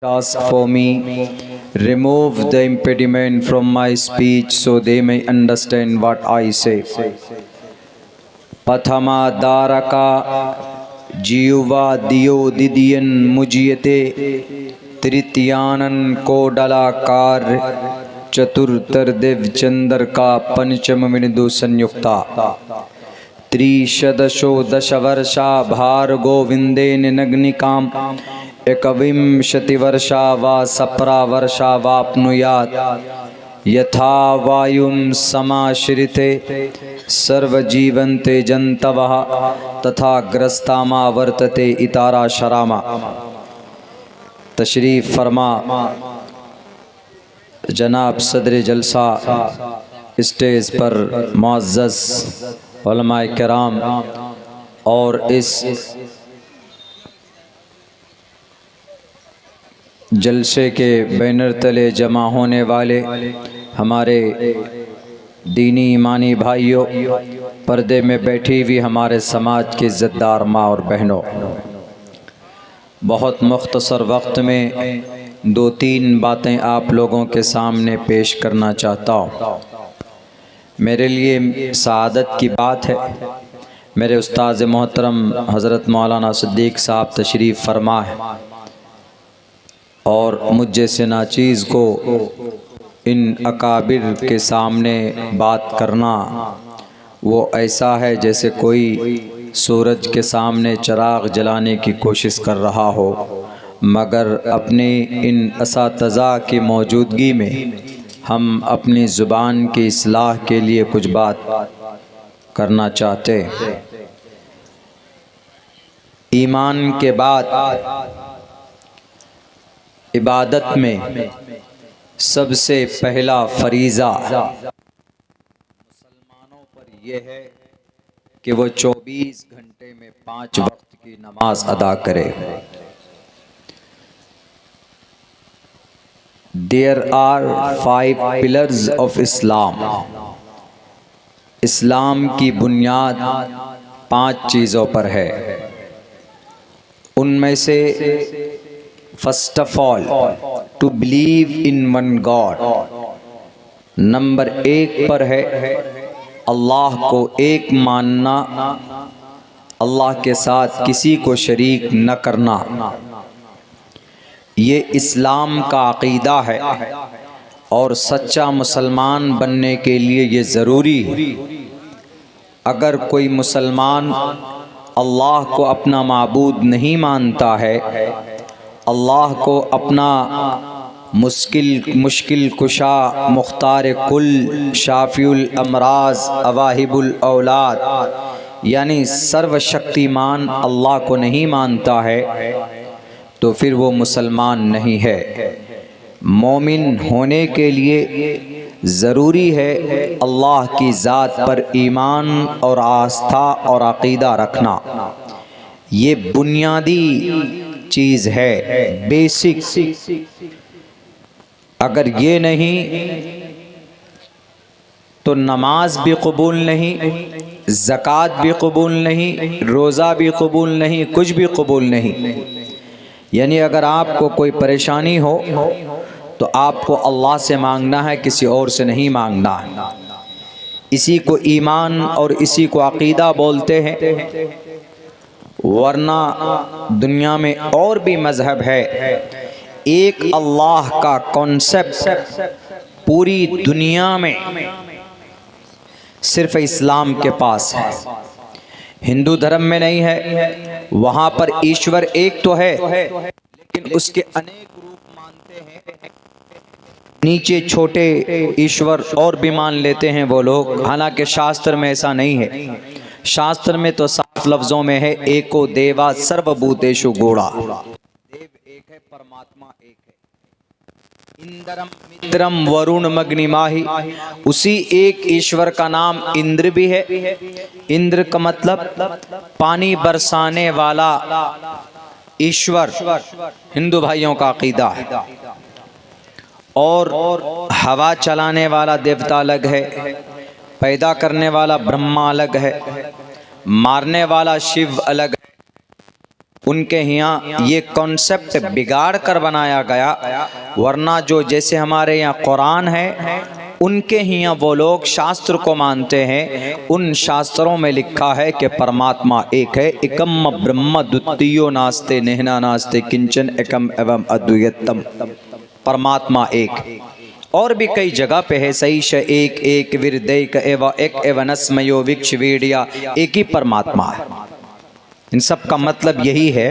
Task for me, remove the impediment from my speech so they may understand what I say. Pathama daraka जीवा दियो दिदियन मुजियते तृतीयानन को डलाकार चतुर्तर देव चंद्र का पंचम विनिदु संयुक्ता त्रिशदशो दशवर्षा भार गोविंदे निनग्निकाम एकविंशति वर्षा वा सप्रा वर्षा वाप्नुयात् यथा वायुं समाश्रिते सर्वजीवन्ते जन्तवः तथा ग्रस्तामा वर्तते इतारा शरामा। तशरीफ़ फरमा जनाब सदर जलसा स्टेज पर मुअज़्ज़ज़ उलमाए किराम और इस जलसे के बैनर तले जमा होने वाले हमारे दीनी ईमानी भाइयों, पर्दे में बैठी हुई हमारे समाज के इज़्ज़तदार माँ और बहनों, बहुत मुख्तसर वक्त में दो तीन बातें आप लोगों के सामने पेश करना चाहता हूँ। मेरे लिए सआदत की बात है, मेरे उस्ताद मोहतरम हज़रत मौलाना सिद्दीक़ साहब तशरीफ़ फरमा है और मुझ जैसे नाचीज़ को इन अकाबिर के सामने बात करना वो ऐसा है जैसे कोई सूरज के सामने चिराग जलाने की कोशिश कर रहा हो, मगर अपने इन असातिज़ा की मौजूदगी में हम अपनी ज़ुबान की इस्लाह के लिए कुछ बात करना चाहते हैं। ईमान के बाद इबादत में सबसे पहला फरीज़ा मुसलमानों पर यह है कि वो 24 घंटे में 5 वक्त की नमाज अदा करे। There are 5 pillars of Islam। इस्लाम की बुनियाद 5 चीज़ों पर है। उनमें से first of all to believe in one god, number 1 पर है अल्लाह को एक मानना, अल्लाह के साथ किसी को शरीक न करना। ये इस्लाम का अक़ीदा है और सच्चा मुसलमान बनने के लिए ये ज़रूरी है। अगर कोई मुसलमान अल्लाह को अपना माबूद नहीं मानता है, अल्लाह को अपना मुश्किल कुशा, मुख्तार कुल, शाफिउल अमराज, अवाहिबुल औलाद यानी सर्वशक्तिमान अल्लाह को नहीं मानता है तो फिर वो मुसलमान नहीं है। मोमिन होने के लिए ज़रूरी है अल्लाह की ज़ात पर ईमान और आस्था और अक़ीदा रखना। ये बुनियादी चीज़ है, बेसिक। अगर ये नहीं तो नमाज भी कबूल नहीं, ज़कात भी कबूल नहीं, रोज़ा भी कबूल नहीं, कुछ भी कबूल नहीं। यानी अगर आपको कोई परेशानी हो तो आपको अल्लाह से मांगना है, किसी और से नहीं मांगना है। इसी को ईमान और इसी को अक़ीदा बोलते हैं। वरना दुनिया में और भी मज़हब है, एक अल्लाह का कॉन्सेप्ट पूरी दुनिया में सिर्फ इस्लाम के पास है। हिंदू धर्म में नहीं है, वहाँ पर ईश्वर एक तो है लेकिन उसके अनेक रूप मानते हैं। नीचे छोटे ईश्वर और भी मान लेते हैं वो लोग, हालांकि शास्त्र में ऐसा नहीं है। शास्त्र में तो साफ लफ्जों में है एको देवा सर्वभूतेषु गूढ़ा। देव एक है, परमात्मा एक है। इंद्रम मित्रम वरुण मग्निमाही, उसी एक ईश्वर का नाम इंद्र भी है। इंद्र का मतलब पानी बरसाने वाला ईश्वर, हिंदू भाइयों का अक़ीदा है। और हवा चलाने वाला देवता अलग है, पैदा करने वाला ब्रह्मा अलग है, मारने वाला शिव अलग है। उनके यहाँ ये कॉन्सेप्ट बिगाड़ कर बनाया गया, वरना जो जैसे हमारे यहाँ कुरान है, उनके यहाँ वो लोग शास्त्र को मानते हैं। उन शास्त्रों में लिखा है कि परमात्मा एक है, एकम ब्रह्म द्वितीयो नास्ते नेहना नास्ते किंचन एकम एवं अद्वैतम। परमात्मा एक। और भी कई जगह पे है, सईश एक एक विरदैक एव एक एवनस्मयो विक्ष वीडिया, एक ही परमात्मा है। इन सब का मतलब यही है,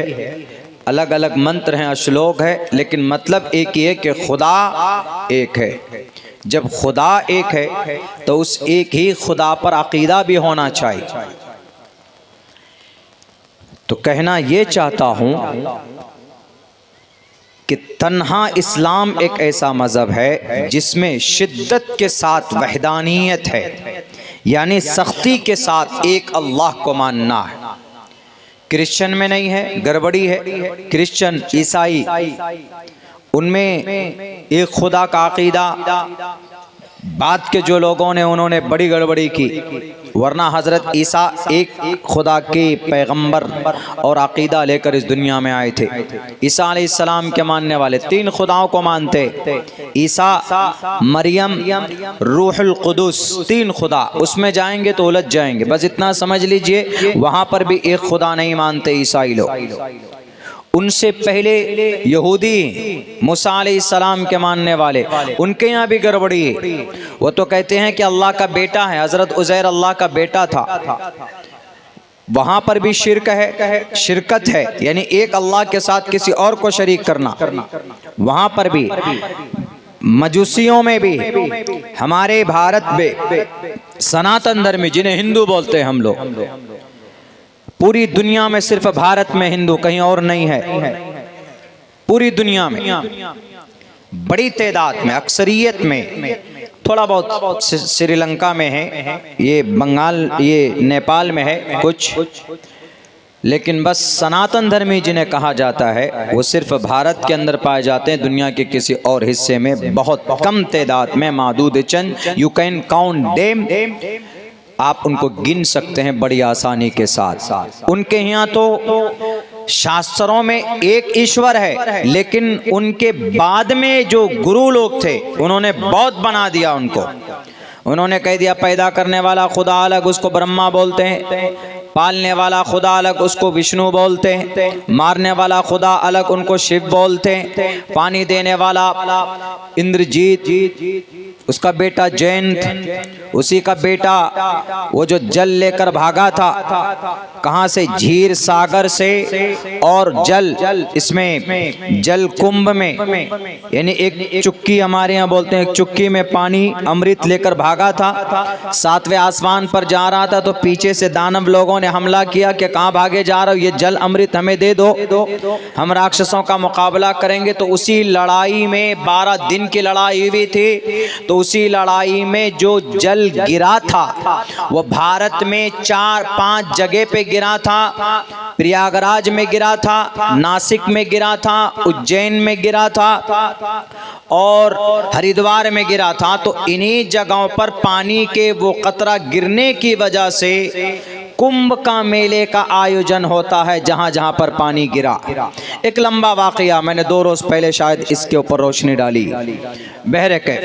अलग अलग मंत्र हैं, श्लोक है, लेकिन मतलब एक ही है कि खुदा एक है। जब खुदा एक है तो उस एक ही खुदा पर अकीदा भी होना चाहिए। तो कहना ये चाहता हूं कि तन्हा इस्लाम एक ऐसा मज़हब है जिसमें शिद्दत के साथ वहदानियत है, यानी सख्ती के साथ एक अल्लाह को मानना है। क्रिश्चियन में नहीं है, गड़बड़ी है। क्रिश्चियन, ईसाई, उनमें एक खुदा का अकीदा, बाद के जो लोगों ने उन्होंने बड़ी गड़बड़ी की, वरना हज़रत ईसा एक खुदा के पैगंबर और अकीदा लेकर इस दुनिया में आए थे। ईसा अलैहिस्सलाम के मानने वाले 3 खुदाओं को मानते, ईसा, मरियम, रूहुल कुदुस, 3 खुदा। उसमें जाएंगे तो उलझ जाएंगे, बस इतना समझ लीजिए। वहाँ पर भी एक खुदा नहीं मानते ईसाई लोग। उनसे पहले यहूदी, मूसा अलैहिस्सलाम के मानने वाले, उनके यहाँ भी गड़बड़ी है। वो तो कहते हैं कि अल्लाह का बेटा है, हज़रत उज़ैर अल्लाह का बेटा था। वहाँ पर भी शिरक है, शिरकत है, यानी एक अल्लाह के साथ किसी और को शरीक करना। वहाँ पर भी मजूसियों में भी, हमारे भारत में सनातन धर्म, जिन्हें हिंदू बोलते हैं हम लोग, पूरी दुनिया में सिर्फ भारत में हिंदू, कहीं और नहीं है। पूरी दुनिया में बड़ी तादाद में, अक्सरियत में, थोड़ा बहुत श्रीलंका में है, ये बंगाल, ये नेपाल में है कुछ, लेकिन बस सनातन धर्मी जिन्हें कहा जाता है वो सिर्फ भारत के अंदर पाए जाते हैं। दुनिया के किसी और हिस्से में बहुत कम तादाद में, मादूद चंद, यू कैन काउंट देम, आप उनको गिन सकते हैं बड़ी आसानी के साथ। उनके यहाँ तो शास्त्रों में एक ईश्वर है, लेकिन उनके बाद में जो गुरु लोग थे उन्होंने बहुत बना दिया उनको। उन्होंने कह दिया पैदा करने वाला खुदा अलग, उसको ब्रह्मा बोलते हैं, पालने वाला खुदा अलग, उसको विष्णु बोलते हैं, मारने वाला खुदा अलग, उनको शिव बोलते हैं, पानी देने वाला इंद्रजीत, उसका बेटा जयंत, उसी का बेटा वो जो जल लेकर भागा था, कहाँ से, झीर सागर से, और जल इसमें जल कुंभ में, यानी एक चुक्की, हमारे यहाँ बोलते हैं एक चुक्की में पानी अमृत लेकर भागा था। 7वें आसमान पर जा रहा था तो पीछे से दानव लोगों ने हमला किया कि कहाँ भागे जा रहे हो, ये जल अमृत हमें दे दो, हम राक्षसों का मुकाबला करेंगे। तो उसी लड़ाई में 12 दिन की लड़ाई हुई थी। तो उसी लड़ाई में जो जल गिरा था वो भारत में 4-5 जगह पे गिरा था। प्रयागराज में गिरा था, नासिक में गिरा था, उज्जैन में गिरा था और हरिद्वार में गिरा था। तो इन्हीं जगहों पर पानी के वो कतरा गिरने की वजह से कुंभ का मेले का आयोजन होता है, जहां जहां पर पानी गिरा। एक लंबा वाकया, मैंने 2 रोज पहले शायद इसके ऊपर रोशनी डाली। बहरके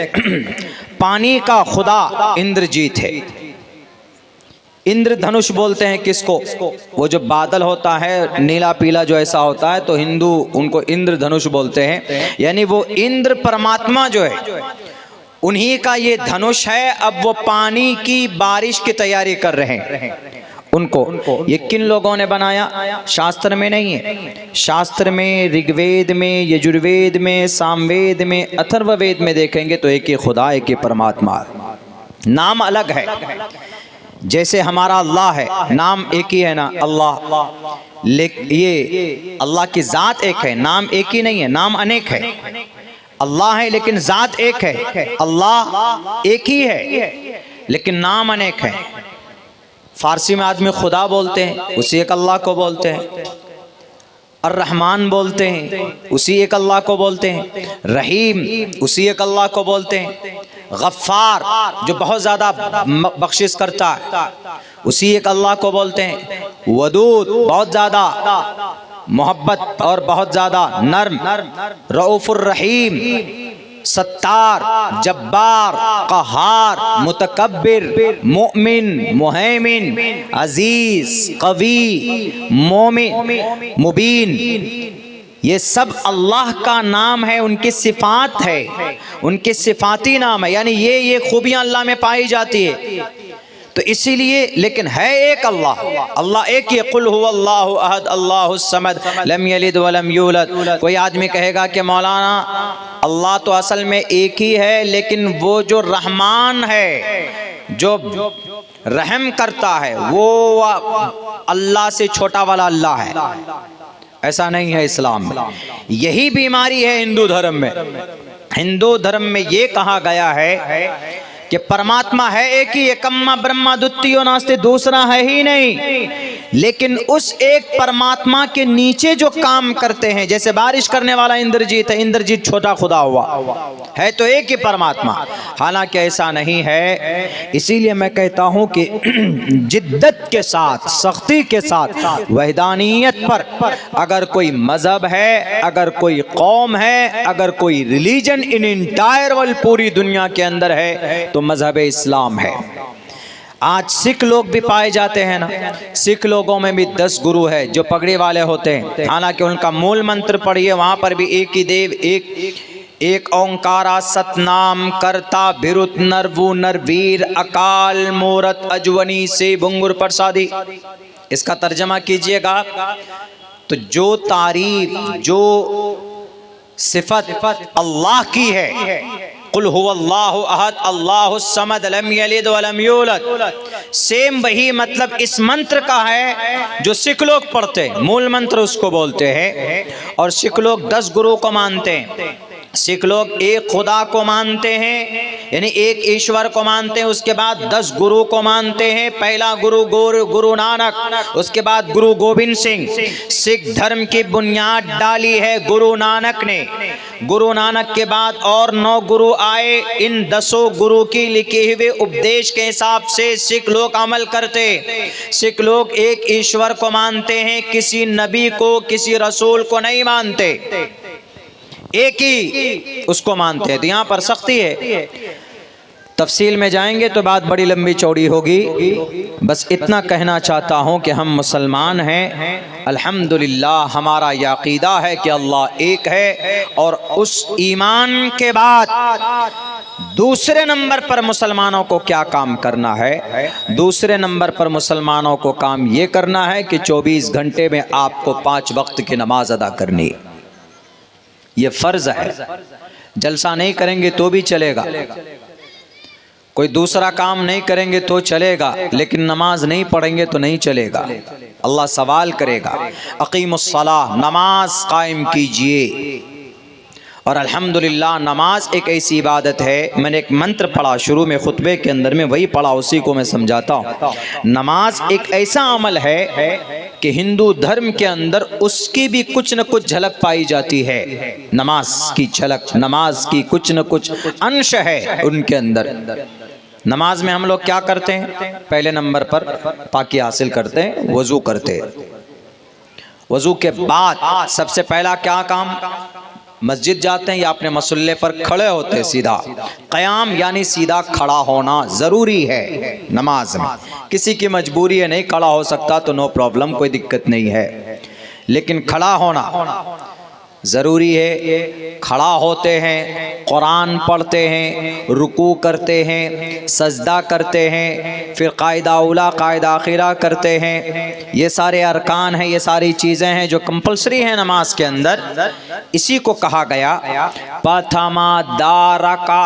पानी का खुदा इंद्रजीत है। इंद्रधनुष बोलते हैं किसको, वो जो बादल होता है नीला पीला जो ऐसा होता है, तो हिंदू उनको इंद्रधनुष बोलते हैं। यानी वो इंद्र परमात्मा जो है उन्हीं का ये धनुष है। अब वो पानी की बारिश की तैयारी कर रहे हैं। उनको ये किन लोगों ने बनाया, शास्त्र में नहीं है। शास्त्र में, ऋग्वेद में, यजुर्वेद में, सामवेद में, अथर्ववेद में देखेंगे तो एक ही खुदा, एक ही परमात्मा, नाम अलग है। जैसे हमारा अल्लाह है, नाम एक ही है ना, अल्लाह, लेकिन ये अल्लाह की जात एक है, नाम एक ही नहीं है, नाम अनेक है। अल्लाह है लेकिन जात एक है, अल्लाह एक ही है लेकिन नाम अनेक है। फारसी में आदमी खुदा बोलते हैं, उसी एक अल्लाह को बोलते हैं। अर्रहमान बोलते हैं, उसी एक अल्लाह को बोलते हैं। रहीम, उसी एक अल्लाह को बोलते हैं। गफ्फार, जो बहुत ज़्यादा बख्शिश करता है, उसी एक अल्लाह को बोलते हैं। वदूद, बहुत ज़्यादा मोहब्बत और बहुत ज़्यादा नर्म, रऊफुर रहीम, सत्तार, जब्बार, कहार, मुतकब्बिर, मुमिन, मुहैमिन, अजीज, कवी, मोमिन, मुबीन, ये सब अल्लाह का नाम है, उनकी सिफात है, उनके सिफाती नाम है, यानी ये खूबियां अल्लाह में पाई जाती है। तो इसीलिए, लेकिन है एक अल्लाह, अल्लाह एक ही, कुल हुवल्लाहु अहद अल्लाहुस समद लम यलिद वलम यूलद। कोई आदमी कहेगा कि मौलाना अल्लाह तो असल में एक ही है, लेकिन वो जो रहमान है, जो रहम करता है, वो अल्लाह से छोटा वाला अल्लाह है। ऐसा नहीं है इस्लाम में। यही बीमारी है हिंदू धर्म में। हिंदू धर्म में ये कहा गया है कि परमात्मा है एक ही, एकम्मा ब्रह्मा द्वितीयो नास्ति, दूसरा है ही नहीं। लेकिन उस एक परमात्मा के नीचे जो काम करते हैं, जैसे बारिश करने वाला इंद्रजीत है, इंद्रजीत छोटा खुदा हुआ, है तो एक ही परमात्मा, हालांकि ऐसा नहीं है। इसीलिए मैं कहता हूं कि जिद्दत के साथ, सख्ती के साथ वहदानियत पर अगर कोई मजहब है, अगर कोई कौम है, अगर कोई रिलीजन इन इंटायर वर्ल्ड, पूरी दुनिया के अंदर है, तो मजहब इस्लाम है। आज सिख लोग भी पाए जाते हैं ना, सिख लोगों में भी 10 गुरु है जो पगड़ी वाले होते हैं, हालांकि उनका मूल मंत्र पढ़िए, वहां पर भी एक ही देव, एक ओंकारा सतनाम करता भिरुत नरवु नरवीर अकाल मूरत अजवनी से बुंगुर प्रसादी। इसका तर्जमा कीजिएगा तो जो तारीफ, जो सिफत अल्लाह की है, कुल हुवल्लाहु अहद अल्लाहुस समद लम यलिद वलम यूलद, सेम वही मतलब इस मंत्र का है जो सिख लोग पढ़ते हैं, मूल मंत्र उसको बोलते हैं। और सिख लोग 10 गुरु को मानते हैं। सिख लोग एक खुदा को मानते हैं, यानी एक ईश्वर को मानते हैं। उसके बाद 10 गुरु को मानते हैं। पहला गुरु गुरु नानक, उसके बाद गुरु गोविंद सिंह। सिख धर्म की बुनियाद डाली है गुरु नानक ने। गुरु नानक के बाद और 9 गुरु आए। इन 10 गुरु की लिखे हुए उपदेश के हिसाब से सिख लोग अमल करते। सिख लोग एक ईश्वर को मानते हैं, किसी नबी को, किसी रसूल को नहीं मानते, एक ही उसको मानते हैं। तो यहाँ पर सख्ती है, तफसील में जाएंगे तो बात बड़ी लंबी चौड़ी होगी। बस इतना कहना चाहता हूँ कि हम मुसलमान हैं, अल्हम्दुलिल्लाह। हमारा यह अक़ीदा है कि अल्लाह एक है। और उस ईमान के बाद दूसरे नंबर पर मुसलमानों को क्या काम करना है? दूसरे नंबर पर मुसलमानों को काम ये करना है कि 24 घंटे में आपको 5 वक्त की नमाज अदा करनी, ये फ़र्ज़ है। जलसा नहीं करेंगे तो भी चलेगा, कोई दूसरा काम नहीं करेंगे तो चलेगा, लेकिन नमाज नहीं पढ़ेंगे तो नहीं चलेगा। अल्लाह सवाल करेगा, अक़ीमुस्सलाह, नमाज कायम कीजिए। और अल्हम्दुलिल्लाह नमाज एक ऐसी इबादत है, मैंने एक मंत्र पढ़ा शुरू में खुतबे के अंदर में, वही पढ़ा, उसी को मैं समझाता हूँ। नमाज एक ऐसा अमल है कि हिंदू धर्म के अंदर उसकी भी कुछ न कुछ झलक पाई जाती है। नमाज की झलक, नमाज की कुछ न कुछ अंश है उनके अंदर। नमाज में हम लोग क्या करते हैं? पहले नंबर पर पाकी हासिल करते हैं, वज़ू करते हैं। वज़ू के बाद सबसे पहला क्या काम? मस्जिद जाते हैं या अपने मसल्ले पर खड़े होते हैं। सीधा क़याम यानी सीधा खड़ा होना ज़रूरी है नमाज में। किसी की मजबूरी है, नहीं खड़ा हो सकता तो नो प्रॉब्लम, कोई दिक्कत नहीं है, लेकिन खड़ा होना ज़रूरी है। खड़ा होते हैं, कुरान पढ़ते हैं, रुकू करते हैं, सजदा करते हैं, फिर कायदा उला कायदा आखिरा करते हैं। ये सारे अरकान हैं, ये सारी चीज़ें हैं जो कंपलसरी हैं नमाज के अंदर। इसी को कहा गया प्रथमा दारका,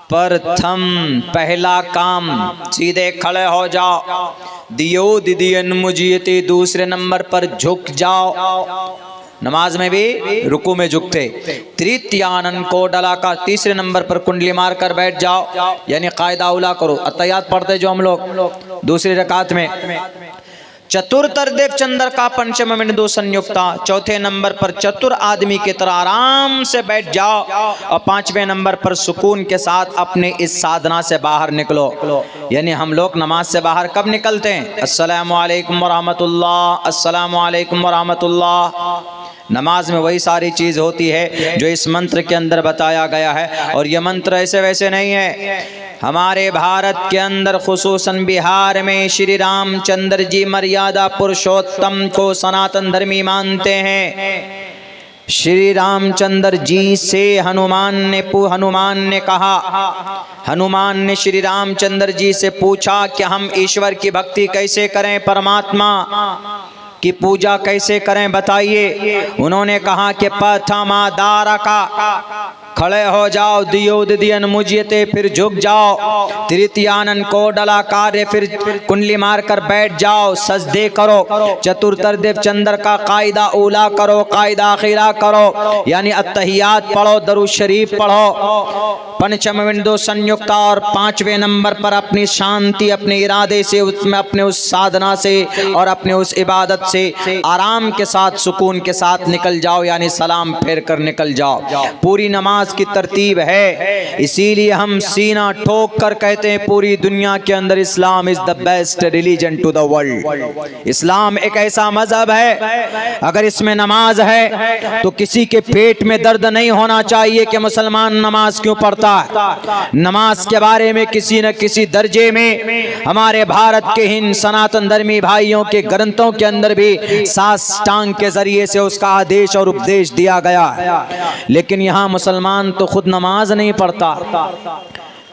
प्रथम पहला काम, सीधे खड़े हो जाओ। दियो दिदियन मुझियती, दूसरे नंबर पर झुक जाओ। नमाज में भी रुकू में झुकते। तृतीयानन को डला का, तीसरे नंबर पर कुंडली मार कर बैठ जाओ, यानी कायदा उला करो। अत्तहियात पढ़ते जो हम लोग दूसरी रकात में। चतुर्देव चंद्र का पंचम बिंदु संयुक्ता, चौथे नंबर पर चतुर आदमी की तरह आराम से बैठ जाओ और पांचवें नंबर पर सुकून के साथ अपने इस साधना से बाहर निकलो। यानी हम लोग नमाज से बाहर कब निकलते हैं? अस्सलामु अलैकुम वरहमतुल्लाह, अस्सलामु अलैकुम वरहमतुल्लाह। नमाज में वही सारी चीज होती है जो इस मंत्र के अंदर बताया गया है। और यह मंत्र ऐसे वैसे नहीं है। हमारे भारत के अंदर खुसूसन बिहार में श्री रामचंद्र जी मर्यादा पुरुषोत्तम को सनातन धर्मी मानते हैं। श्री रामचंद्र जी से हनुमान ने कहा, हनुमान ने श्री रामचंद्र जी से पूछा कि हम ईश्वर की भक्ति कैसे करें, परमात्मा की पूजा कैसे करें, बताइए। उन्होंने कहा कि प्रथमा दारका, खड़े हो जाओ, दियोदयन मुझियते, फिर झुक जाओ, तृतीयानन को डला कार्य, फिर कुंडली मारकर बैठ जाओ, सजदे करो, चतुर्देव चंद्र का कायदा ऊला करो, कायदा आखिरा करो, यानी अत्तहियात पढ़ो, दरूद शरीफ पढ़ो, पंचम बिंदु संयुक्ता। और पांचवें नंबर पर अपनी शांति, अपने इरादे से, उसमें अपने उस साधना से और अपने उस इबादत से आराम के साथ, सुकून के साथ निकल जाओ, यानी सलाम फेर कर निकल जाओ। पूरी नमाज की तरतीब है। इसीलिए हम सीना ठोक कर कहते हैं पूरी दुनिया के अंदर Islam is the best religion to the world. इस्लाम एक ऐसा मजहब है, अगर इसमें नमाज है तो किसी के पेट में दर्द नहीं होना चाहिए कि मुसलमान नमाज क्यों पढ़ता है। नमाज के बारे में किसी न किसी दर्जे में हमारे भारत के हिंद सनातन धर्मी भाइयों के ग्रंथों के अंदर भी साष्टांग के जरिए से उसका आदेश और उपदेश दिया गया है। लेकिन यहाँ मुसलमान तो खुद नमाज नहीं पढ़ता।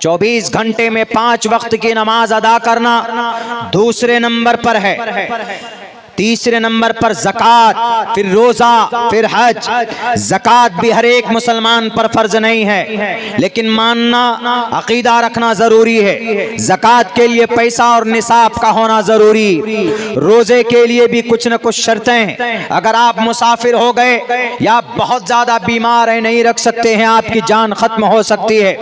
24 घंटे में 5 वक्त की नमाज अदा करना दूसरे नंबर पर है। तीसरे नंबर पर ज़कात, फिर रोजा, फिर हज। ज़कात भी हर एक मुसलमान पर फर्ज नहीं है, लेकिन मानना, अकीदा रखना जरूरी है। ज़कात के लिए पैसा और निसाब का होना जरूरी। रोजे के लिए भी कुछ न कुछ शर्तें हैं। अगर आप मुसाफिर हो गए या बहुत ज्यादा बीमार है, नहीं रख सकते हैं, आपकी जान खत्म हो सकती है,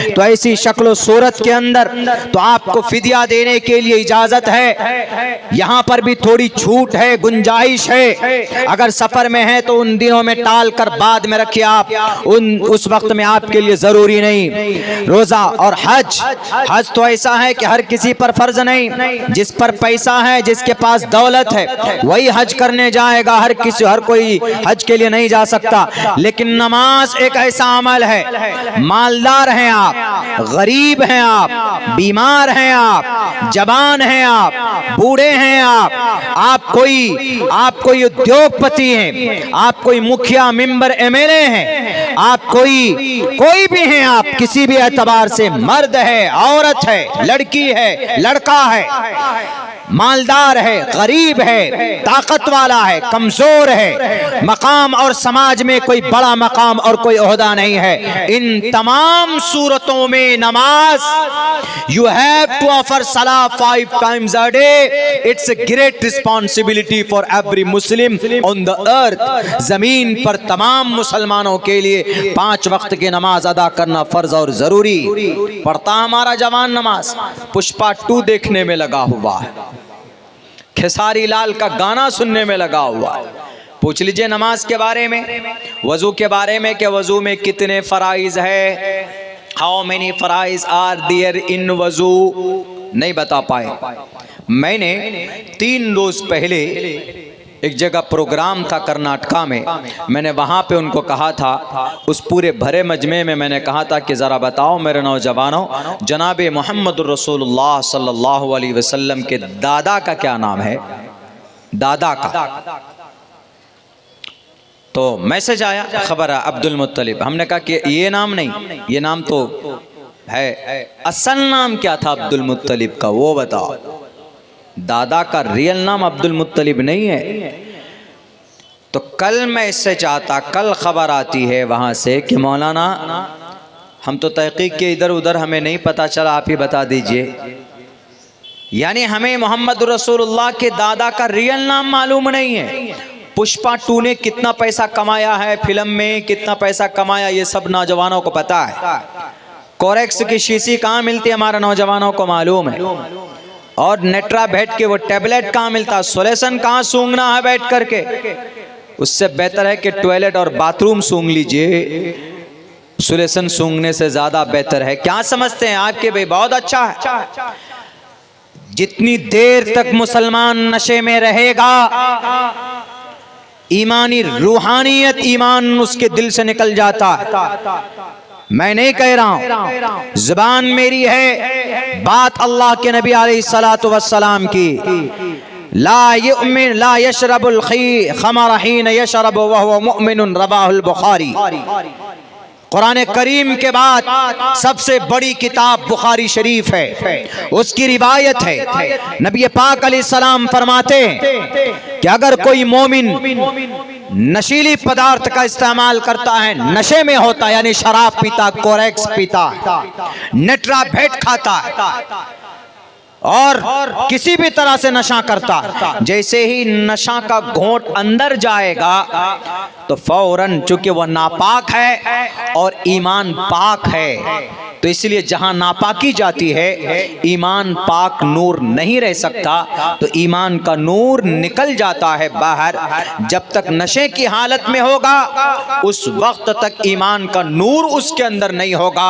तो ऐसी शक्ल सूरत के अंदर तो आपको फिदिया देने के लिए इजाजत है। यहाँ पर भी थोड़ी छूट है, गुंजाइश है। अगर सफर में है तो उन दिनों में टाल कर बाद में रखिए, आप उस वक्त में आपके लिए जरूरी नहीं। रोजा और हज, हज तो ऐसा है कि हर किसी पर फर्ज नहीं। जिस पर पैसा है, जिसके पास दौलत है, वही हज करने जाएगा। हर कोई हज के लिए नहीं जा सकता। लेकिन नमाज एक ऐसा अमल है, मालदार हैं आप, गरीब हैं आप, बीमार हैं आप, जवान हैं आप, बूढ़े हैं आप कोई उद्योगपति हैं, आप कोई मुखिया, मेंबर, एमएलए हैं, आप कोई भी हैं, आप किसी भी एतबार से, मर्द है, औरत है, लड़की है, लड़का है, मालदार है, गरीब है, ताकत वाला है, कमजोर है, मकाम और समाज में कोई बड़ा मकाम और कोई ओहदा नहीं है, इन तमाम सूरतों में नमाज, यू हैव टू ऑफर सलाह 5 times a day। It's a great responsibility for every Muslim on the earth। जमीन पर तमाम मुसलमानों के लिए 5 वक्त की नमाज अदा करना फर्ज और जरूरी। पढ़ता हमारा जवान नमाज, पुष्पा 2 देखने में लगा हुआ है, खेसारी लाल का गाना सुनने में लगा हुआ है। पूछ लीजिए नमाज के बारे में, वजू के बारे में कि वजू में कितने फराइज है, हाउ मेनी फराइज आर देयर इन वजू, नहीं बता पाए। मैंने 3 रोज पहले एक जगह प्रोग्राम था कर्नाटका में, मैंने वहाँ पे उनको कहा था, उस पूरे भरे मजमे में मैंने कहा था कि ज़रा बताओ मेरे नौजवानों, जनाब मोहम्मद रसूलुल्लाह सल्लल्लाहु अलैहि वसल्लम के दादा का क्या नाम है, दादा का। तो मैसेज आया, खबर है अब्दुल मुत्तलिब। हमने कहा कि ये नाम नहीं, ये नाम तो है, असल नाम क्या था अब्दुल मुत्तलिब का, वो बताओ। दादा का रियल नाम अब्दुल मुत्तलिब नहीं है। तो कल मैं इससे चाहता, कल खबर आती है वहाँ से कि मौलाना हम तो तहकीक के इधर उधर, हमें नहीं पता चला, आप ही बता दीजिए। यानी हमें मोहम्मद रसूलुल्लाह के दादा का रियल नाम मालूम नहीं है। पुष्पा 2 ने कितना पैसा कमाया है, फिल्म में कितना पैसा कमाया, ये सब नौजवानों को पता है। कोरेक्स की शीशी कहाँ मिलती है, हमारे नौजवानों को मालूम है। और नेट्रा बैठ के वो टैबलेट कहाँ मिलता, सोल्यूशन कहाँ सूंघना है बैठ करके। उससे बेहतर है कि टॉयलेट और बाथरूम सूंघ लीजिए, सोल्यूशन सूंघने से ज्यादा बेहतर है। क्या समझते हैं आपके भाई? बहुत अच्छा है। जितनी देर तक मुसलमान नशे में रहेगा, ईमानी रूहानियत, ईमान उसके दिल से निकल जाता है। मैं नहीं कह रहा हूं, जुबान मेरी है, बात अल्लाह के नबी अलैहिस्सलातु वस्सलाम की। ला युमिन ला यशरबुल खमर हिन यशरब वहुव मुमिनुन, रवाहुल बुखारी। कुरान करीम के बाद सबसे बड़ी किताब बुखारी शरीफ है, उसकी रिवायत है। नबी पाक अलैहिस्सलाम फरमाते हैं कि अगर कोई मोमिन नशीली पदार्थ का इस्तेमाल करता है, नशे में होता, यानी शराब पीता, कोरेक्स पीता, नेट्रा भेट खाता है और किसी भी तरह से नशा करता, जैसे ही नशा का घोंट अंदर जाएगा तो फौरन, चूंकि वह नापाक है और ईमान पाक है, तो इसलिए जहां नापाकी जाती है ईमान पाक नूर नहीं रह सकता, तो ईमान का नूर निकल जाता है बाहर। जब तक नशे की हालत में होगा उस वक्त तक ईमान का नूर उसके अंदर नहीं होगा।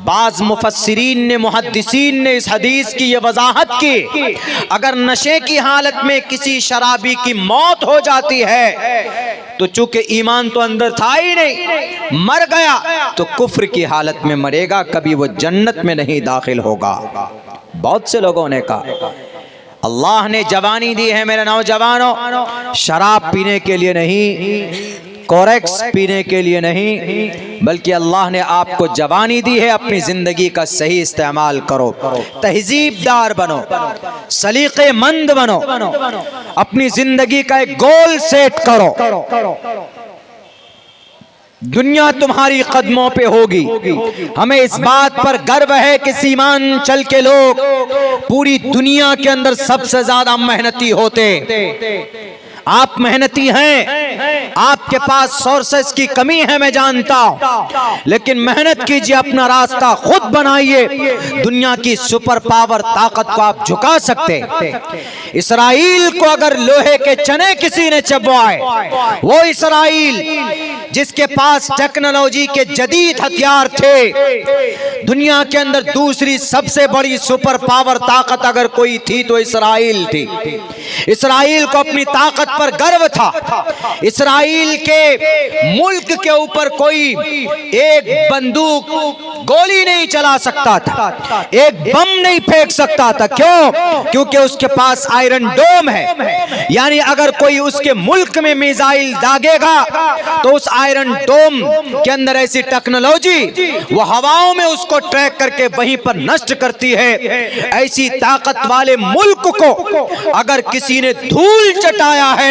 बाज मुफस्सिरीन ने, मुहद्दिसीन ने इस हदीस की यह वजाहत की, अगर नशे की हालत में किसी शराबी की मौत हो जाती है तो चूंकि ईमान तो अंदर था ही नहीं, मर गया, तो कुफ्र की हालत में मरेगा, कभी वो जन्नत में नहीं दाखिल होगा। बहुत से लोगों ने कहा अल्लाह ने जवानी दी है मेरे नौजवानों, शराब पीने के लिए नहीं, कोरेक्स पीने के लिए नहीं, बल्कि अल्लाह ने आपको जवानी दी है, अपनी जिंदगी का सही इस्तेमाल करो, तहजीबदार बनो, सलीक़ेमंद बनो, अपनी जिंदगी का एक गोल सेट करो। दुनिया तुम्हारी कदमों पे होगी। हमें इस बात पर गर्व है कि सीमांचल के लोग पूरी दुनिया के अंदर सबसे ज्यादा मेहनती होते। आप मेहनती हैं, आपके पास सोर्सेस की कमी है मैं जानता हूं, लेकिन मेहनत कीजिए, अपना रास्ता खुद बनाइए। दुनिया की सुपर पावर ताकत को आप झुका सकते। इसराइल को अगर लोहे के चने किसी ने चबवाए, वो इसराइल जिसके पास टेक्नोलॉजी के जदीद हथियार थे, दुनिया के अंदर दूसरी सबसे बड़ी सुपर पावर ताकत अगर कोई थी तो इसराइल थी। इसराइल को अपनी ताकत पर गर्व था। इसराइल के मुल्क के ऊपर कोई एक बंदूक गोली नहीं चला सकता था, एक बम नहीं फेंक सकता था। क्यों? क्योंकि उसके पास आयरन डोम है, यानी अगर कोई उसके मुल्क में मिसाइल दागेगा तो उस आयरन डोम के अंदर ऐसी टेक्नोलॉजी वो हवाओं में उसको ट्रैक करके वहीं पर नष्ट करती है। ऐसी ताकत वाले मुल्क को अगर किसी ने धूल चटाया है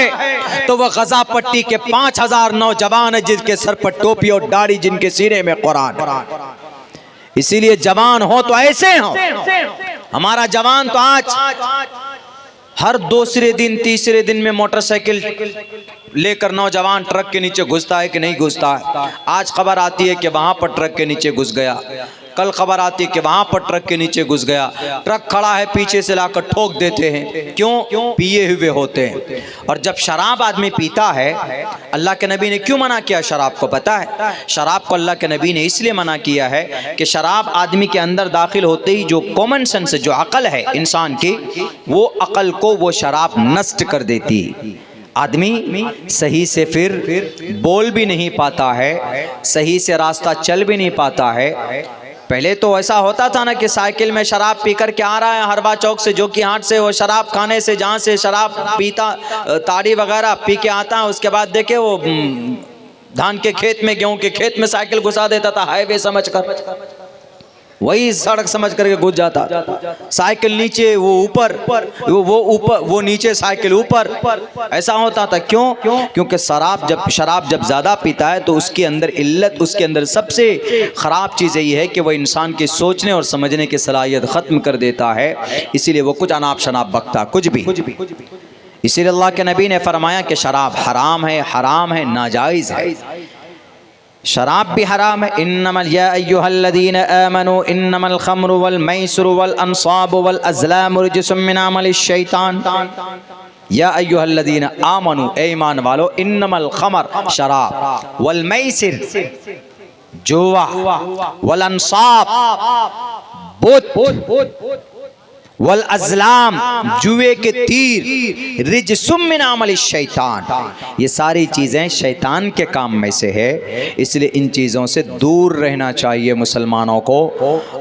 तो वह गजा पट्टी के 5000 नौजवान है जिनके सर पर टोपी और दाढ़ी, जिनके सीने में कुरान। इसीलिए जवान हो तो ऐसे हो। हमारा जवान तो आज हर दूसरे दिन तीसरे दिन में मोटरसाइकिल लेकर नौजवान ट्रक के नीचे घुसता है कि नहीं घुसता है। आज खबर आती है कि वहां पर ट्रक के नीचे घुस गया, कल खबर आती है कि वहां पर ट्रक के नीचे घुस गया। ट्रक खड़ा है, पीछे से लाकर ठोक देते हैं। क्यों? पिए हुए होते हैं। और जब शराब आदमी पीता है, अल्लाह के नबी ने क्यों मना किया शराब को पता है? शराब को अल्लाह के नबी ने इसलिए मना किया है कि शराब आदमी के अंदर दाखिल होते ही जो कॉमन सेंस, जो अकल है इंसान की, वो अकल को वो शराब नष्ट कर देती। आदमी सही से फिर बोल भी नहीं पाता है, सही से रास्ता चल भी नहीं पाता है। पहले तो ऐसा होता था ना कि साइकिल में शराब पी कर के आ रहा है हरवा चौक से, जो कि हाट से, वो शराब खाने से, जहाँ से शराब पीता, ताड़ी वगैरह पी के आता है, उसके बाद देखे वो धान के खेत में, गेहूं के खेत में साइकिल घुसा देता था, हाईवे समझकर, वही सड़क समझ करके घुस जाता। साइकिल नीचे, वो ऊपर, वो ऊपर, वो नीचे, साइकिल ऊपर, ऐसा होता था। क्यों? क्योंकि शराब जब ज्यादा पीता है तो उसके अंदर इल्लत, उसके अंदर सबसे खराब चीज़ यही है कि वह इंसान की सोचने और समझने की सलाहियत खत्म कर देता है। इसीलिए वो कुछ अनाप शनाप बकता, कुछ भी। इसीलिए अल्लाह के नबी ने फरमाया कि शराब हराम है, नाजायज़ है। शराब भी हराम है। इन्नमल या अय्युहल्लज़ीना आमनू इन्नमल खम्रु वल मैसिरु वल अंसाबु वल अज़लामु रिज्सुम मिन अमलिश शैतान। या अय्युहल्लज़ीना आमनू, ए ईमान वालो, इन्नमल खमर शराब, वल मैसिर जुआ, वल अंसाब बुत, वल अज़लाम जुए के तीर, रिज्सुम मिन अमलिश शैतान, ये सारी चीज़ें शैतान के काम में से है। इसलिए इन चीज़ों से दूर रहना चाहिए मुसलमानों को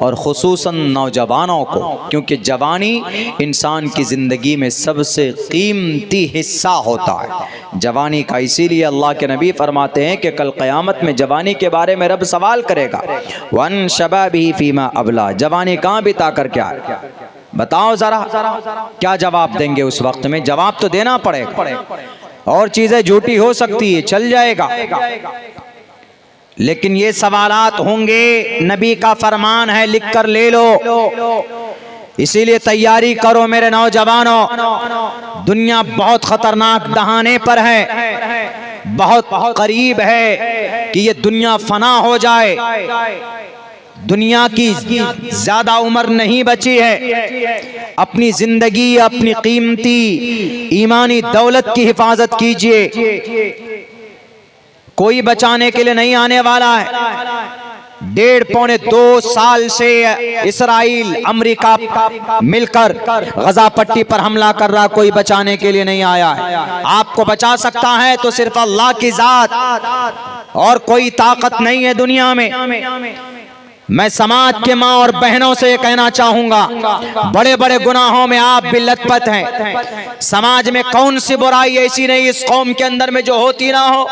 और ख़ुसूसन नौजवानों को, क्योंकि जवानी इंसान की ज़िंदगी में सबसे कीमती हिस्सा होता है जवानी का। इसीलिए अल्लाह के नबी फरमाते हैं कि कल क़यामत में जवानी के बारे में रब सवाल करेगा, वन शबाबिही फीमा अबला, जवानी कहाँ बिता कर क्या बताओ जरा, क्या जवाब देंगे उस वक्त में? जवाब तो देना पड़ेगा। और चीजें झूठी हो सकती है, चल जाएगा, लेकिन ये सवालात होंगे। नबी का फरमान है, लिख कर ले लो। इसीलिए तैयारी करो मेरे नौजवानों, दुनिया बहुत खतरनाक दहाने पर है, बहुत करीब है कि ये दुनिया फना हो जाए। दुनिया की ज्यादा उम्र नहीं बची है। अपनी जिंदगी, अपनी कीमती ईमानी दौलत की हिफाजत कीजिए। कोई बचाने के लिए नहीं आने वाला है। 1.5-2 साल से इसराइल अमेरिका मिलकर गजा पट्टी पर हमला कर रहा, कोई बचाने के लिए नहीं आया है। आपको बचा सकता है तो सिर्फ अल्लाह की जात, और कोई ताकत नहीं है दुनिया में। मैं समाज के माँ और बहनों से ये कहना चाहूंगा, बड़े बड़े गुनाहों में आप भी लथपथ हैं। समाज में कौन सी बुराई ऐसी नहीं इस कौम के अंदर में जो होती ना हो।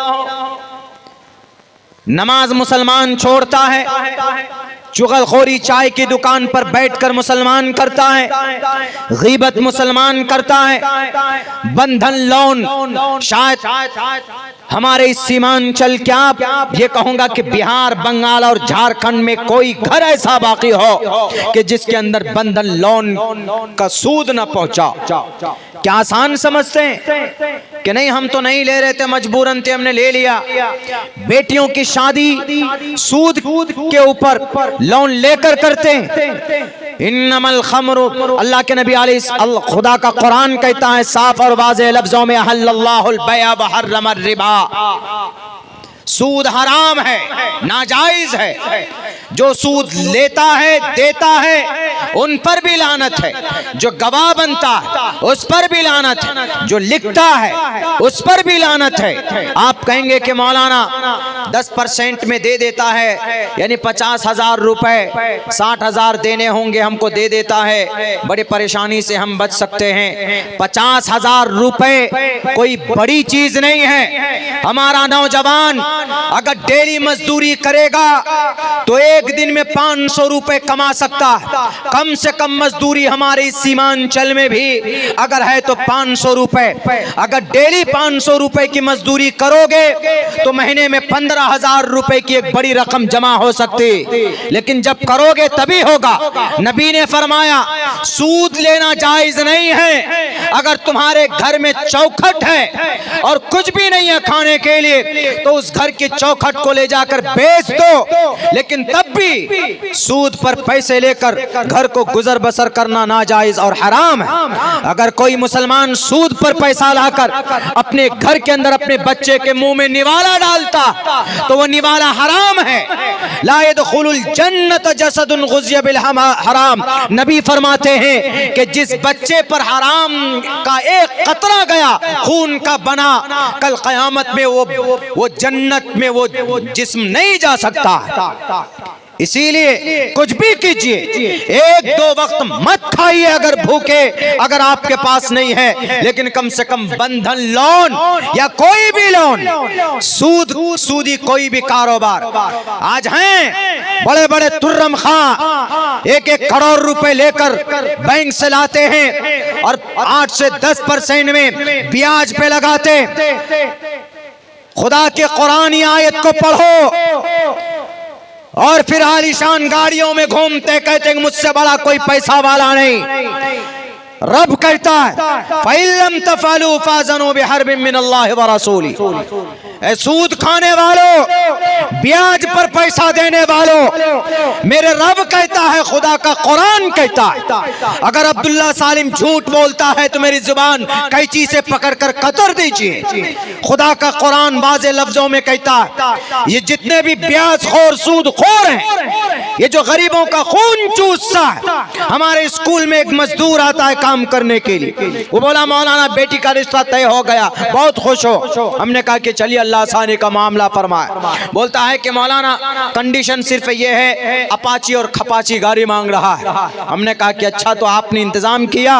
नमाज मुसलमान छोड़ता है, चुगलखोरी चाय की दुकान पर बैठकर मुसलमान करता है, गीबत मुसलमान करता है, बंधन लोन। शायद हमारे इस सीमांचल क्या ये कहूंगा कि बिहार, बंगाल और झारखंड में कोई घर ऐसा बाकी हो कि जिसके अंदर बंधन लोन का सूद न पहुंचा। क्या आसान समझते हैं कि नहीं हम तो नहीं ले रहे थे, मजबूरन थे, हमने ले लिया। बेटियों की शादी सूद के ऊपर लोन लेकर करते हैं। इन्नमल खमरु, अल्लाह के नबी अलैहि खुदा का कुरान कहता है साफ और वाज़ेह लफ्जों में, अहल्लल्लाहुल बैअ व हर्रमर रिबा, सूद हराम है, नाजायज है। जो सूद लेता है, देता है, उन पर भी लानत है। जो गवाह बनता है उस पर भी लानत है। जो लिखता है उस पर भी लानत है। आप कहेंगे कि मौलाना 10% में दे देता है, यानी 50,000 रुपए 60,000 देने होंगे, हमको दे देता है, बड़ी परेशानी से हम बच सकते हैं। 50,000 रुपए कोई बड़ी चीज नहीं है। हमारा नौजवान अगर डेली मजदूरी करेगा तो एक दिन में 500 रुपए कमा सकता है। कम से कम मजदूरी हमारे इस सीमांचल में भी अगर है तो 500 रुपए। अगर डेली 500 रुपए की मजदूरी करोगे तो महीने में 15,000 रुपए की एक बड़ी रकम जमा हो सकती, लेकिन जब करोगे तभी होगा। नबी ने फरमाया सूद लेना जायज नहीं है। अगर तुम्हारे घर में चौखट है और कुछ भी नहीं है खाने के लिए तो उस घर की चौखट को ले जाकर बेच दो, लेकिन तब भी सूद पर पैसे लेकर घर को गुजर बसर करना नाजायज और हराम है। अगर कोई मुसलमान सूद पर पैसा लाकर अपने घर के अंदर अपने बच्चे के मुंह में निवाला डालता तो वो निवाला हराम है। ला यदखुलुल जन्नत जसदुन गुज़िया बिल हराम, नबी फरमाते हैं कि जिस बच्चे पर हराम का एक कतरा गया खून का बना, कल क़यामत में वो जन्नत में वो जिस्म नहीं जा सकता। इसीलिए कुछ भी कीजिए, 1-2 वक्त मत खाइए अगर भूखे, अगर आपके पास नहीं है, लेकिन कम से कम बंधन लोन या कोई भी लोन, सूदी कोई भी कारोबार। आज हैं बड़े बड़े तुर्रम खां 1-1 करोड़ रुपए लेकर बैंक से लाते हैं और 8 से 10% में ब्याज पे लगाते। खुदा के कुरानी आयत को पढ़ो और फिर आलीशान गाड़ियों में घूमते, कहते हैं मुझसे बड़ा कोई पैसा वाला नहीं। रब कहता है फ़इल्लम तफ़अलू फ़अज़नु बिहर्बिन मिनल्लाहि व रसूली। ऐ सूद खाने वालों, ब्याज पर पैसा देने वालों, मेरे रब कहता है, खुदा का कुरान कहता है, अगर अब्दुल्ला सालिम झूठ बोलता है तो मेरी जुबान कैंची से पकड़कर कतर दीजिए। खुदा का कुरान वाज़े लफ्जों में कहता है, ये जितने भी ब्याज खोर सूद खोर हैं, ये जो गरीबों का खून चूसता है। हमारे स्कूल में एक मजदूर आता है काम करने के लिए, वो बोला मौलाना बेटी का रिश्ता तय हो गया, बहुत खुश हो। हमने कहा कि चलिए अल्लाह आसानी का मामला फरमाए। बोलता है कि मौलाना कंडीशन सिर्फ ये है, अपाची और खपाची गाड़ी मांग रहा है। हमने कहा कि अच्छा तो आपने इंतजाम किया?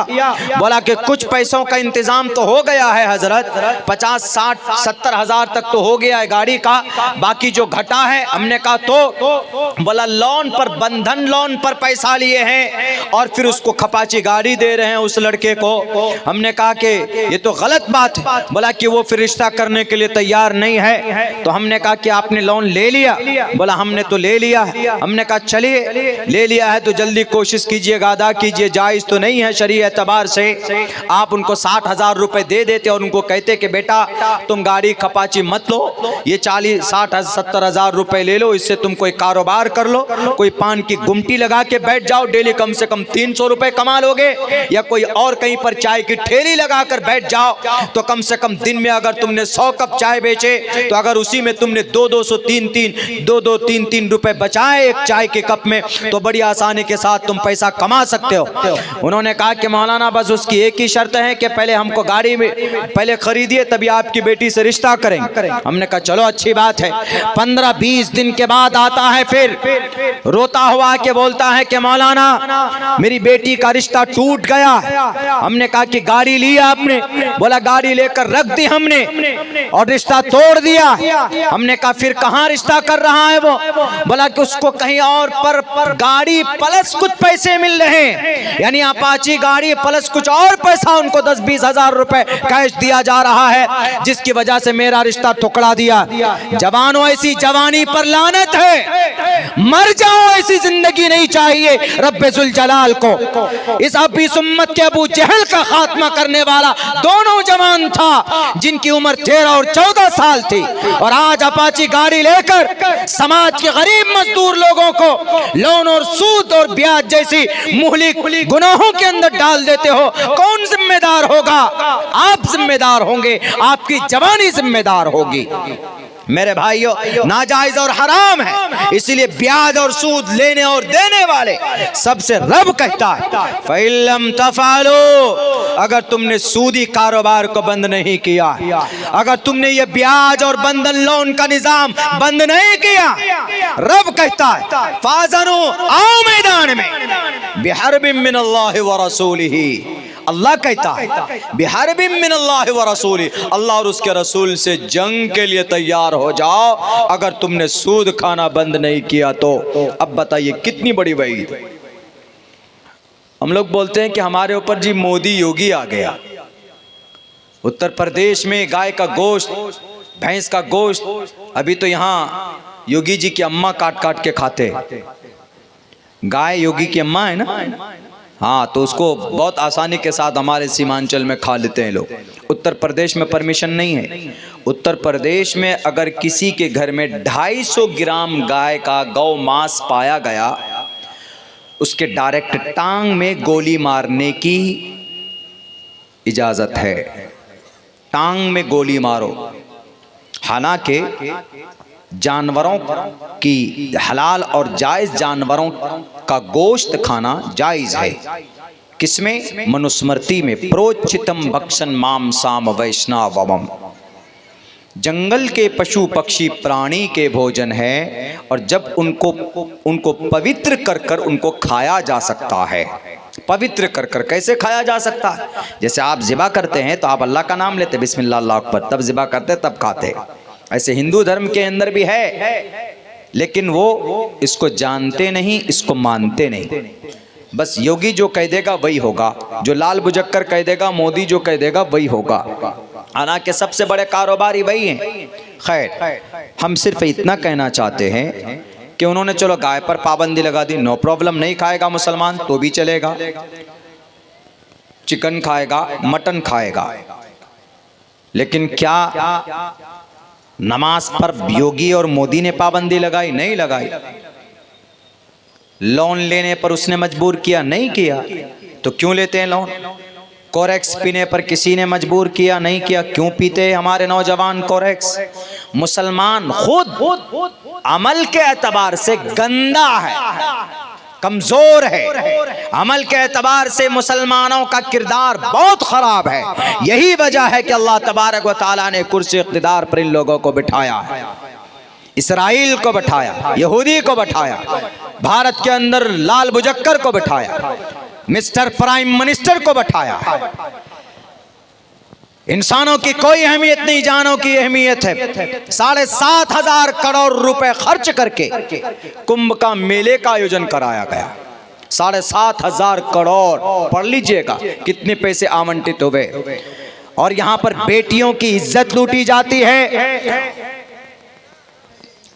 बोला कि कुछ पैसों का इंतजाम तो हो गया है हजरत, 50, 60, 70 हजार तक तो हो गया है गाड़ी का, बाकी जो घटा है। हमने कहा तो? बोला लोन पर, बंधन लोन पर पैसा लिए हैं और फिर उसको खपाची गाड़ी दे रहे हैं उस लड़के को। हमने कहा कि ये तो गलत बात है। बोला कि वो फिर रिश्ता करने के लिए तैयार नहीं है। तो हमने कहा कि आपने लोन ले लिया? बोला हमने तो ले लिया है। हमने कहा चलिए, ले लिया है तो जल्दी कोशिश कीजिएगा, अदा कीजिए, जायज तो नहीं है शरीय एतबार से। आप उनको 60 हजार रुपए दे देते और उनको कहते कि बेटा तुम गाड़ी खपाची मत लो, ये 40, 60, 70 हजार रुपए ले लो, इससे तुम कोई कारोबार कर लो, कोई पान की गुमटी लगा के बैठ जाओ, डेली कम से कम 300 रुपए कमा लोगे, या कोई और कहीं पर चाय की ठेली लगाकर बैठ जाओ तो कम से कम दिन में अगर तुमने 100 कप चाय बेचे तो अगर उसी में तुमने 2-2, 3-3 रुपए बचाए एक चाय के कप में तो बड़ी आसानी के साथ तुम पैसा कमा सकते हो। उन्होंने कहा कि मौलाना बस उसकी एक ही शर्त है कि पहले हमको गाड़ी में पहले खरीदिए तभी आपकी बेटी से रिश्ता करेंगे। हमने कहा चलो अच्छी बात है। 15-20 दिन के बाद आता है, फिर रोता हुआ के बोलता है कि मौलाना मेरी बेटी का रिश्ता टूट गया। हमने कहा कि गाड़ी लिया आपने? बोला गाड़ी लेकर रख दी हमने और रिश्ता तोड़ दिया। हमने कहा फिर कहाँ रिश्ता कर रहा है वो? बोला कि उसको कहीं और पर गाड़ी प्लस कुछ पैसे मिल रहे हैं, यानी अपाची गाड़ी प्लस कुछ और पैसा उनको 10-20 हजार रुपए कैश दिया जा रहा है, जिसकी वजह से मेरा रिश्ता टुकड़ा दिया। जवानों ऐसी जवानी पर लानत है, मर जाओ, ऐसी जिंदगी नहीं चाहिए रब्बे जुल जलाल को। इस अभी सुम्मत के अबू जहल का खात्मा करने वाला दोनों जवान था जिनकी उम्र 13 और 14 साल थी, और आज अपाची गाड़ी लेकर समाज के गरीब मजदूर लोगों को लोन और सूद और ब्याज जैसी मुहलिक गुनाहों के अंदर डाल देते हो। कौन जिम्मेदार होगा? आप जिम्मेदार होंगे, आपकी जवानी जिम्मेदार होगी। मेरे भाइयों, नाजायज और हराम है, इसीलिए ब्याज और सूद लेने और देने वाले सबसे रब कहता है फ़इल्लम तफ़अलू, अगर तुमने सूदी कारोबार को बंद नहीं किया, अगर तुमने ये ब्याज और बंधन लोन का निजाम बंद नहीं किया, रब कहता है फ़अज़नु, आओ मैदान में, बिहर्बिन मिनल्लाहि व रसूलिही। अल्लाह कहता है बिहर्बिन मिनल्लाहि व रसूली, अल्लाह और उसके रसूल से जंग के लिए तैयार हो जाओ अगर तुमने सूद खाना बंद नहीं किया तो। अब बताइए कितनी बड़ी वईद। हम लोग बोलते हैं कि हमारे ऊपर जी मोदी योगी आ गया। उत्तर प्रदेश में गाय का गोश्त, भैंस का गोश्त, अभी तो यहाँ योगी जी की अम्मा काट काट के खाते। गाय योगी की अम्मा है ना, हाँ, तो उसको बहुत आसानी के साथ हमारे सीमांचल में खा लेते हैं लोग। उत्तर प्रदेश में परमिशन नहीं है। उत्तर प्रदेश में अगर किसी के घर में 250 ग्राम गाय का गौ मांस पाया गया, उसके डायरेक्ट टांग में गोली मारने की इजाजत है। टांग में गोली मारो। हालांकि जानवरों की हलाल और जायज जानवरों का गोश्त खाना जायज है। किसमें? मनुस्मृति में, प्रोचितम भक्षण मांसाम वैष्णवम, जंगल के पशु पक्षी प्राणी के भोजन है और जब उनको पवित्र कर कर उनको खाया जा सकता है। पवित्र कर कर कैसे खाया जा सकता है? जैसे आप ज़िबा करते हैं तो आप अल्लाह का नाम लेते, बिस्मिल्लाह अल्लाह अकबर, तब ज़िबा करते तब खाते। ऐसे हिंदू धर्म के अंदर भी है, लेकिन वो इसको जानते नहीं, इसको मानते नहीं। बस योगी जो कह देगा वही होगा, जो लाल बुझक्कर कह देगा, मोदी जो कह देगा वही होगा। हालांकि सबसे बड़े कारोबारी वही हैं। खैर, हम सिर्फ इतना कहना चाहते हैं कि उन्होंने चलो गाय पर पाबंदी लगा दी, नो प्रॉब्लम, नहीं खाएगा मुसलमान तो भी चलेगा। चिकन खाएगा, मटन खाएगा, लेकिन क्या नमाज पर योगी और मोदी ने पाबंदी लगाई? नहीं लगाई। लोन लेने पर उसने मजबूर किया? नहीं किया। तो क्यों लेते हैं लोन? कोरेक्स पीने पर किसी ने मजबूर किया? नहीं किया। क्यों पीते हैं हमारे नौजवान कोरेक्स? मुसलमान खुद अमल के एतबार से गंदा है, कमजोर है। अमल के एतबार से मुसलमानों का किरदार बहुत खराब है। यही वजह है कि अल्लाह तबारक व तआला ने कुर्सी इक़्तिदार पर इन लोगों को बिठाया है। इसराइल को बिठाया, यहूदी को बिठाया, भारत के अंदर लाल बुजक्कर को बिठाया, मिस्टर प्राइम मिनिस्टर को बिठाया। इंसानों की कोई अहमियत नहीं, जानों की अहमियत है। 7,500 करोड़ रुपए खर्च करके कुंभ का मेले का आयोजन कराया गया। 7,500 करोड़, पढ़ लीजिएगा कितने पैसे आवंटित हुए। और यहां पर बेटियों की इज्जत लूटी जाती है।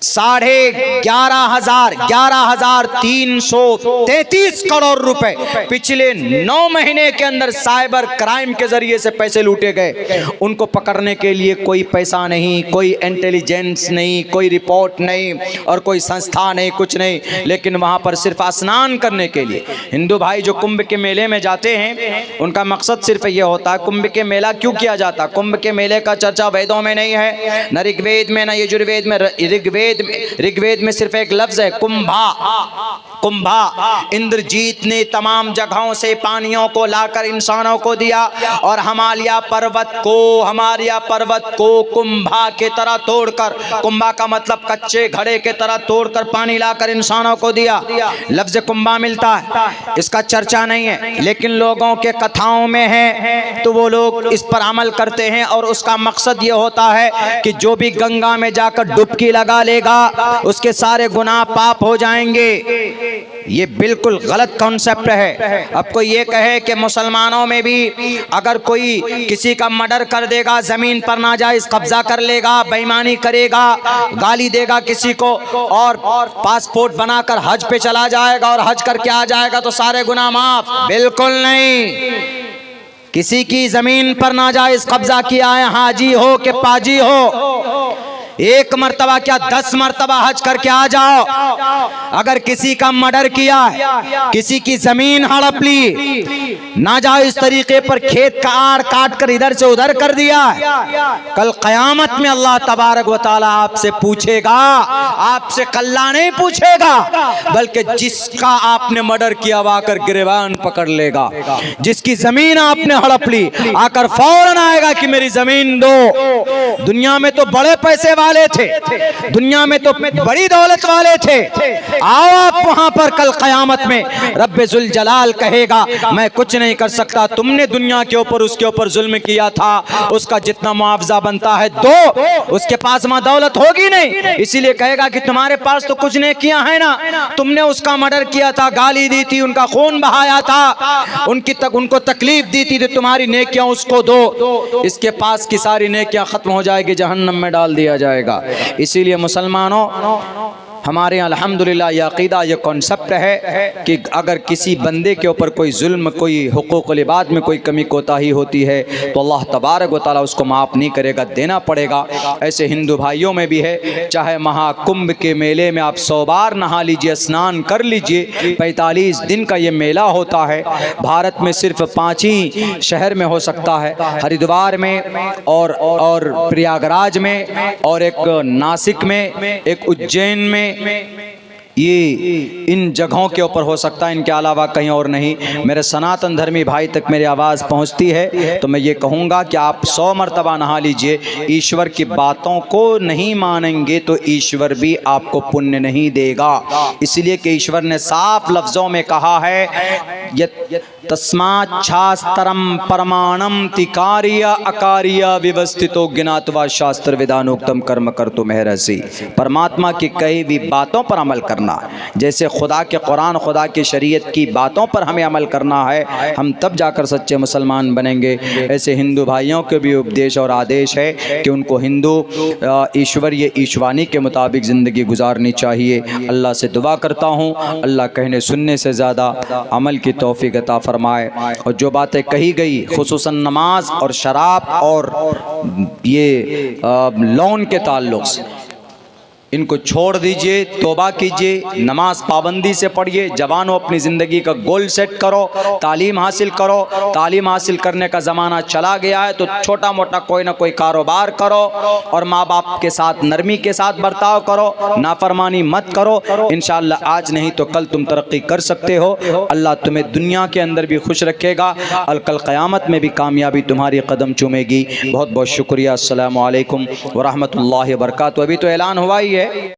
11,333 करोड़ रुपए पिछले 9 महीने के अंदर साइबर क्राइम के जरिए से पैसे लूटे गए। उनको पकड़ने के लिए कोई पैसा नहीं, कोई इंटेलिजेंस नहीं, कोई रिपोर्ट नहीं और कोई संस्था नहीं, कुछ नहीं। लेकिन वहां पर सिर्फ स्नान करने के लिए हिंदू भाई जो कुंभ के मेले में जाते हैं, उनका मकसद सिर्फ ये होता है। कुंभ के मेला क्यों किया जाता? कुंभ के मेले का चर्चा वेदों में नहीं है, न ऋग्वेद में, न यजुर्वेद में। ऋग्वेद में सिर्फ एक लफ्ज है, कुंभा। कुंभा इंद्रजीत ने तमाम जगहों से पानियों को लाकर इंसानों को दिया और हिमालय पर्वत को कुंभा के तरह तोड़कर, कुंभा का मतलब कच्चे घड़े के तरह तोड़कर पानी लाकर इंसानों को दिया। लफ्ज कुंभा मिलता है, इसका चर्चा नहीं है, लेकिन लोगों के कथाओं में है, तो वो लोग इस पर अमल करते हैं। और उसका मकसद ये होता है कि जो भी गंगा में जाकर डुबकी लगा लेगा उसके सारे गुनाह पाप हो जाएंगे। ये बिल्कुल गलत कॉन्सेप्ट है। अब कोई ये कहे कि मुसलमानों में भी अगर कोई किसी का मर्डर कर देगा, जमीन पर नाजायज कब्जा कर लेगा, बेईमानी करेगा, गाली देगा किसी को और पासपोर्ट बनाकर हज पे चला जाएगा और हज करके आ जाएगा तो सारे गुनाह माफ? बिल्कुल नहीं। किसी की जमीन पर नाजायज कब्जा किया है, हाजी हो कि पाजी हो, एक मर्तबा क्या 10 मर्तबा हज करके आ जाओ। अगर किसी का मर्डर किया है, किसी की जमीन हड़प ली, नाजायज तरीके पर खेत का आड़ काट कर इधर से उधर कर दिया है, कल कयामत में अल्लाह तबारक व तआला आपसे पूछेगा। आपसे कल्ला नहीं पूछेगा, बल्कि जिसका आपने मर्डर किया वो आकर गिरबान पकड़ लेगा। जिसकी जमीन आपने हड़प ली आकर फौरन आएगा कि मेरी जमीन दो। दुनिया में तो बड़े पैसे वाले थे, दुनिया में तो बड़ी दौलत वाले थे, आओ आप वहां पर कल कयामत में रब्बे जुल जलाल कहेगा मैं कुछ नहीं कर सकता, तुमने दुनिया के ऊपर उसके ऊपर जुल्म किया था, उसका जितना मुआवजा बनता है दो। उसके पास वहां दौलत होगी नहीं, इसीलिए कहेगा कि तुम्हारे पास तो कुछ नहीं किया है ना, तुमने उसका मर्डर किया था, गाली दी थी, उनका खून बहाया था, उनको तकलीफ दी थी, तो तुम्हारी नेकियां उसको दो। इसके पास की सारी नेकियां खत्म हो जाएगी, जहन्नम में डाल दिया जाएगा। इसीलिए मुसलमानों, हमारे यहाँ अल्हम्दुलिल्लाह ये अक़ीदा, ये कॉन्सेप्ट है कि अगर किसी बंदे के ऊपर कोई जुल्म, कोई हुकूक़ुल इबाद में कोई कमी कोताही होती है तो अल्लाह तबारक व तआला उसको माफ़ नहीं करेगा, देना पड़ेगा। ऐसे हिंदू भाइयों में भी है, चाहे महाकुंभ के मेले में आप 100 बार नहा लीजिए, स्नान कर लीजिए, 45 दिन का ये मेला होता है। भारत में सिर्फ 5 ही शहर में हो सकता है, हरिद्वार में और प्रयागराज में और एक नासिक में, एक उज्जैन में, ये इन जगहों के ऊपर हो सकता है, इनके अलावा कहीं और नहीं। मेरे सनातन धर्मी भाई तक मेरी आवाज़ पहुंचती है तो मैं ये कहूँगा कि आप 100 मरतबा नहा लीजिए। ईश्वर की बातों को नहीं मानेंगे तो ईश्वर भी आपको पुण्य नहीं देगा, इसलिए कि ईश्वर ने साफ लफ्ज़ों में कहा है तस्माच्छास्त्रम परमाणम तिकारिय अकारिय व्यवस्थितो ज्ञात्वा शास्त्र विधानोक्तम कर्म कर्तुम अर्हसि। परमात्मा की कही हुई बातों पर अमल करना करना। जैसे खुदा के कुरान, खुदा की शरीयत की बातों पर हमें अमल करना है, हम तब जाकर सच्चे मुसलमान बनेंगे। ऐसे हिंदू भाइयों के भी उपदेश और आदेश है कि उनको हिंदू ईश्वरीय ईशवानी के मुताबिक ज़िंदगी गुजारनी चाहिए। अल्लाह से दुआ करता हूँ अल्लाह कहने सुनने से ज़्यादा अमल की तौफीक अता फरमाए। और जो बातें कही गई खुसूसन नमाज और शराब और ये लोन के ताल्लुक़ से, इनको छोड़ दीजिए, तौबा कीजिए, नमाज पाबंदी से पढ़िए। जवानों अपनी ज़िंदगी का गोल सेट करो, तालीम हासिल करो। तालीम हासिल करने का ज़माना चला गया है तो छोटा मोटा कोई ना कोई कारोबार करो और माँ बाप के साथ नरमी के साथ बर्ताव करो, नाफरमानी मत करो। इंशाअल्लाह आज नहीं तो कल तुम तरक्की कर सकते हो। अल्लाह तुम्हें दुनिया के अंदर भी खुश रखेगा और कल क़यामत में भी कामयाबी तुम्हारी कदम चूमेगी। बहुत बहुत शुक्रिया। अस्सलामु अलैकुम व रहमतुल्लाहि व बरकातहू। अभी तो ऐलान हुआ ही है।